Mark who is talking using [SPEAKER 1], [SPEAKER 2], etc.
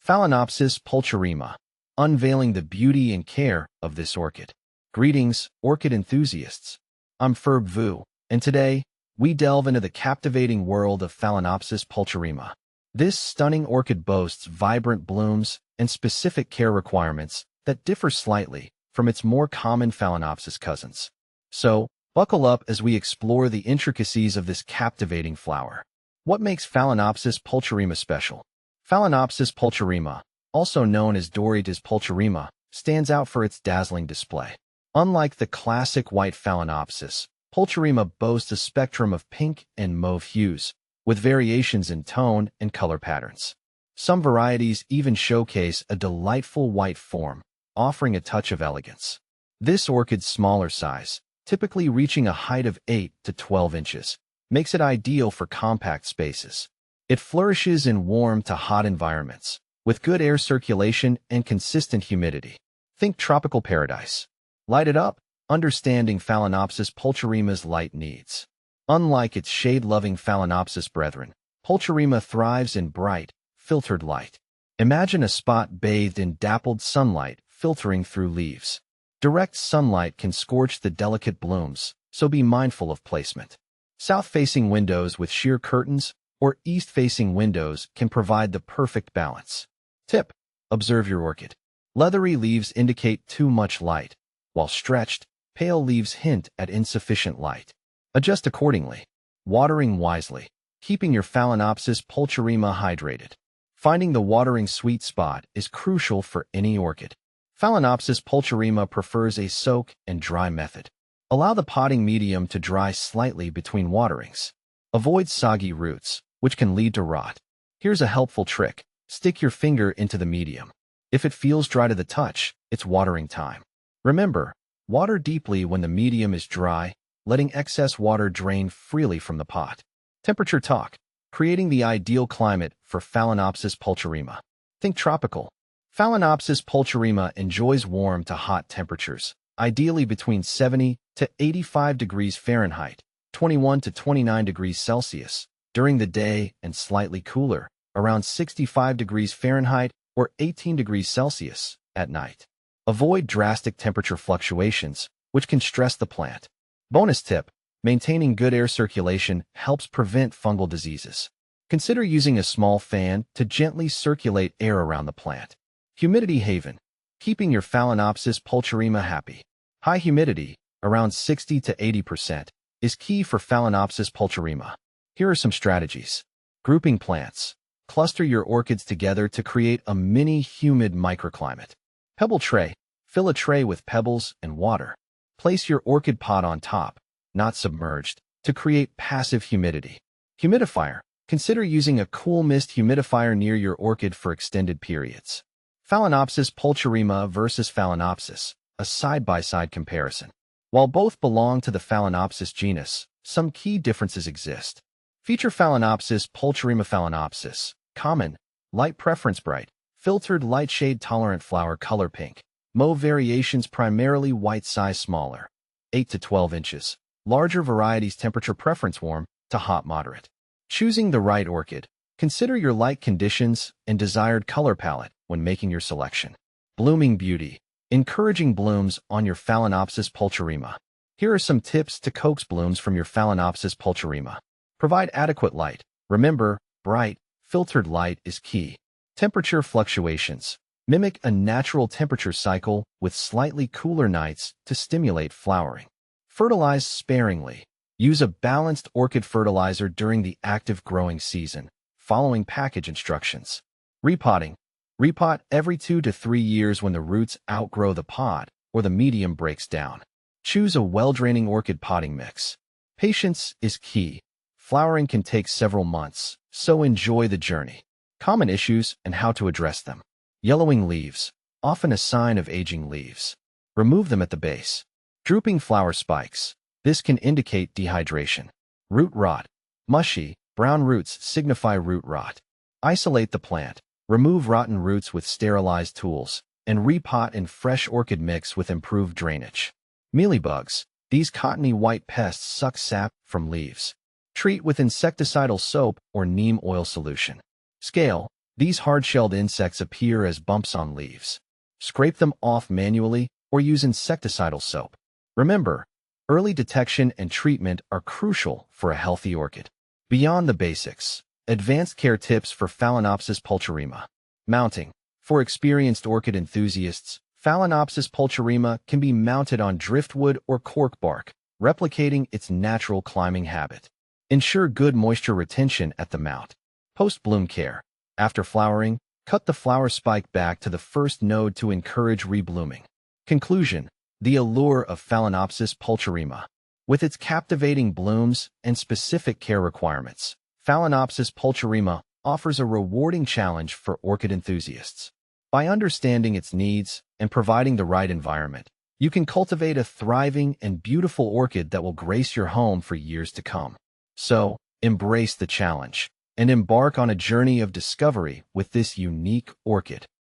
[SPEAKER 1] Phalaenopsis pulcherrima, unveiling the beauty and care of this orchid. Greetings, orchid enthusiasts. I'm Ferb Vu, and today, we delve into the captivating world of Phalaenopsis pulcherrima. This stunning orchid boasts vibrant blooms and specific care requirements that differ slightly from its more common Phalaenopsis cousins. So, buckle up as we explore the intricacies of this captivating flower. What makes Phalaenopsis pulcherrima special? Phalaenopsis pulcherrima, also known as Dorietis pulcherrima, stands out for its dazzling display. Unlike the classic white Phalaenopsis, pulcherrima boasts a spectrum of pink and mauve hues, with variations in tone and color patterns. Some varieties even showcase a delightful white form, offering a touch of elegance. This orchid's smaller size, typically reaching a height of 8 to 12 inches, makes it ideal for compact spaces. It flourishes in warm to hot environments, with good air circulation and consistent humidity. Think tropical paradise. Light it up, understanding Phalaenopsis pulcherrima's light needs. Unlike its shade-loving Phalaenopsis brethren, pulcherrima thrives in bright, filtered light. Imagine a spot bathed in dappled sunlight filtering through leaves. Direct sunlight can scorch the delicate blooms, so be mindful of placement. South-facing windows with sheer curtains or east-facing windows can provide the perfect balance. Tip: observe your orchid. Leathery leaves indicate too much light, while stretched, pale leaves hint at insufficient light. Adjust accordingly. Watering wisely, keeping your Phalaenopsis pulcherrima hydrated. Finding the watering sweet spot is crucial for any orchid. Phalaenopsis pulcherrima prefers a soak and dry method. Allow the potting medium to dry slightly between waterings. Avoid soggy roots, which can lead to rot. Here's a helpful trick. Stick your finger into the medium. If it feels dry to the touch, it's watering time. Remember, water deeply when the medium is dry, letting excess water drain freely from the pot. Temperature talk: creating the ideal climate for Phalaenopsis pulcherrima. Think tropical. Phalaenopsis pulcherrima enjoys warm to hot temperatures, ideally between 70 to 85 degrees Fahrenheit, 21 to 29 degrees Celsius, during the day, and slightly cooler, around 65 degrees Fahrenheit or 18 degrees Celsius, at night. Avoid drastic temperature fluctuations, which can stress the plant. Bonus tip: maintaining good air circulation helps prevent fungal diseases. Consider using a small fan to gently circulate air around the plant. Humidity haven: keeping your Phalaenopsis pulcherrima happy. High humidity, around 60 to 80%, is key for Phalaenopsis pulcherrima. Here are some strategies. Grouping plants: cluster your orchids together to create a mini humid microclimate. Pebble tray: fill a tray with pebbles and water. Place your orchid pot on top, not submerged, to create passive humidity. Humidifier: consider using a cool mist humidifier near your orchid for extended periods. Phalaenopsis pulcherrima versus Phalaenopsis, a side-by-side comparison. While both belong to the Phalaenopsis genus, some key differences exist. Feature Phalaenopsis pulcherrima. Phalaenopsis: common, light preference bright, filtered light shade tolerant flower color pink. Mauve variations primarily white size smaller, 8 to 12 inches. Larger varieties temperature preference warm to hot moderate. Choosing the right orchid: consider your light conditions and desired color palette when making your selection. Blooming beauty: encouraging blooms on your Phalaenopsis pulcherrima. Here are some tips to coax blooms from your Phalaenopsis pulcherrima. Provide adequate light. Remember, bright, filtered light is key. Temperature fluctuations: mimic a natural temperature cycle with slightly cooler nights to stimulate flowering. Fertilize sparingly. Use a balanced orchid fertilizer during the active growing season, following package instructions. Repotting: repot every 2 to 3 years when the roots outgrow the pot or the medium breaks down. Choose a well-draining orchid potting mix. Patience is key. Flowering can take several months, so enjoy the journey. Common issues and how to address them. Yellowing leaves, often a sign of aging leaves. Remove them at the base. Drooping flower spikes. This can indicate dehydration. Root rot. Mushy, brown roots signify root rot. Isolate the plant. Remove rotten roots with sterilized tools, and repot in fresh orchid mix with improved drainage. Mealybugs. These cottony white pests suck sap from leaves. Treat with insecticidal soap or neem oil solution. Scale: These hard-shelled insects appear as bumps on leaves. Scrape them off manually or use insecticidal soap. Remember, early detection and treatment are crucial for a healthy orchid. Beyond the basics, advanced care tips for Phalaenopsis pulcherrima. Mounting. For experienced orchid enthusiasts, Phalaenopsis pulcherrima can be mounted on driftwood or cork bark, replicating its natural climbing habit. Ensure good moisture retention at the mount. Post-bloom care. After flowering, cut the flower spike back to the first node to encourage reblooming. Conclusion. The allure of Phalaenopsis pulcherrima. With its captivating blooms and specific care requirements, Phalaenopsis pulcherrima offers a rewarding challenge for orchid enthusiasts. By understanding its needs and providing the right environment, you can cultivate a thriving and beautiful orchid that will grace your home for years to come. So, embrace the challenge and embark on a journey of discovery with this unique orchid.